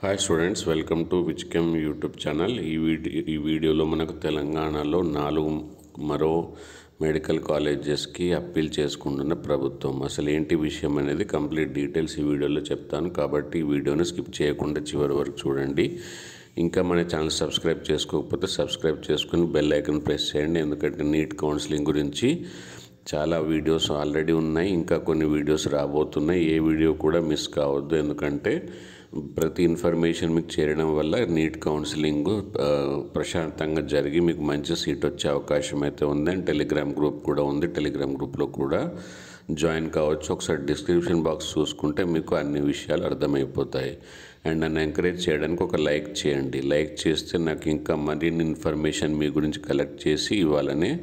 Hi students, welcome to విచ్కెమ్ YouTube channel. ఈ వీడియోలో మనకు తెలంగాణలో మరో మెడికల్ కాలేజెస్కి అప్పీల్ చేసుకుంటున్న ప్రభుత్వం అసలు ఏంటి విషయం అనేది కంప్లీట్ డీటెయిల్స్ ఈ వీడియోలో చెప్తాను. కాబట్టి ఈ వీడియోని స్కిప్ చేయకుండా చివరి వరకు చూడండి. ఇంకా మన ఛానల్ సబ్స్క్రైబ్ చేసుకోకపోతే సబ్స్క్రైబ్ చేసుకుని బెల్ ఐకాన్ ప్రెస్ చేయండి. ఎందుకంటే నీట్ కౌన్సిలింగ్ గురించి చాలా వీడియోస్ ఆల్రెడీ ఉన్నాయి, ఇంకా కొన్ని వీడియోస్ రాబోతున్నాయి. ఏ వీడియో కూడా మిస్ కావద్దు, ఎందుకంటే ప్రతి ఇన్ఫర్మేషన్ మీకు చేరడం వల్ల నీట్ కౌన్సిలింగ్ ప్రశాంతంగా జరిగి మీకు మంచి సీట్ వచ్చే అవకాశం అయితే ఉంది. అండ్ టెలిగ్రామ్ గ్రూప్ కూడా ఉంది, టెలిగ్రామ్ గ్రూప్లో కూడా జాయిన్ కావచ్చు. ఒకసారి డిస్క్రిప్షన్ బాక్స్ చూసుకుంటే మీకు అన్ని విషయాలు అర్థమైపోతాయి. అండ్ నన్ను ఎంకరేజ్ చేయడానికి ఒక లైక్ చేయండి. లైక్ చేస్తే నాకు ఇంకా మరిన్ని ఇన్ఫర్మేషన్ మీ గురించి కలెక్ట్ చేసి ఇవ్వాలనే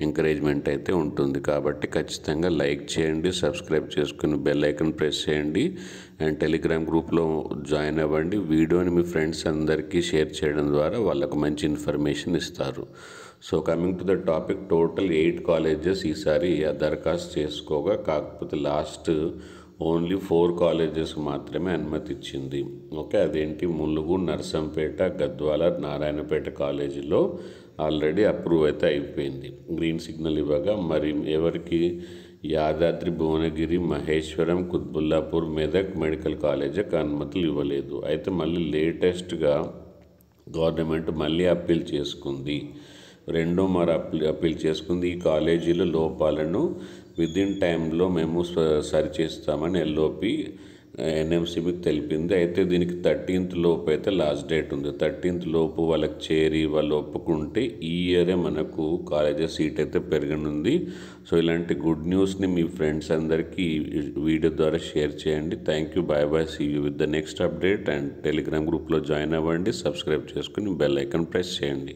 ఎంకరేజ్మెంట్ అయితే ఉంటుంది. కాబట్టి ఖచ్చితంగా లైక్ చేయండి, సబ్స్క్రైబ్ చేసుకుని బెల్ ఐకాన్ ప్రెస్ చేయండి అండ్ టెలిగ్రామ్ గ్రూప్లో జాయిన్ అవ్వండి. వీడియోని మీ ఫ్రెండ్స్ అందరికీ షేర్ చేయడం ద్వారా వాళ్ళకు మంచి ఇన్ఫర్మేషన్ ఇస్తారు. So coming to the topic, total 8 colleges ఈసారి దరఖాస్తు చేసుకోగా, కాకపోతే లాస్ట్ ఓన్లీ 4 కాలేజెస్ మాత్రమే అనుమతి ఇచ్చింది. ఓకే, అదేంటి, ములుగు, నర్సంపేట, గద్వాల, నారాయణపేట కాలేజీలో ఆల్రెడీ అప్రూవ్ అయితే అయిపోయింది, గ్రీన్ సిగ్నల్ ఇవ్వగా. మరి ఎవరికి యాదాద్రి, భువనగిరి, మహేశ్వరం, కుత్బుల్లాపూర్, మెదక్ మెడికల్ కాలేజీకి అనుమతులు ఇవ్వలేదు. అయితే మళ్ళీ లేటెస్ట్గా గవర్నమెంట్ మళ్ళీ అప్పీల్ చేసుకుంది, అప్పీల్ చేసుకుంది. ఈ కాలేజీల లోపాలను విదిన్ టైంలో మేము సరిచేస్తామని ఎల్ఓపి ఎన్ఎంసీ మీకు తెలిపింది. అయితే దీనికి 13th లోపు అయితే లాస్ట్ డేట్ ఉంది. 13th లోపు వాళ్ళకి చేరి వాళ్ళు ఒప్పుకుంటే ఈ ఇయరే మనకు కాలేజెస్ సీట్ అయితే పెరగనుంది. సో ఇలాంటి గుడ్ న్యూస్ని మీ ఫ్రెండ్స్ అందరికీ వీడియో ద్వారా షేర్ చేయండి. Thank you, bye bye, see you with the next update. And telegram గ్రూప్లో జాయిన్ అవ్వండి, సబ్స్క్రైబ్ చేసుకుని బెల్ ఐకాన్ ప్రెస్ చేయండి.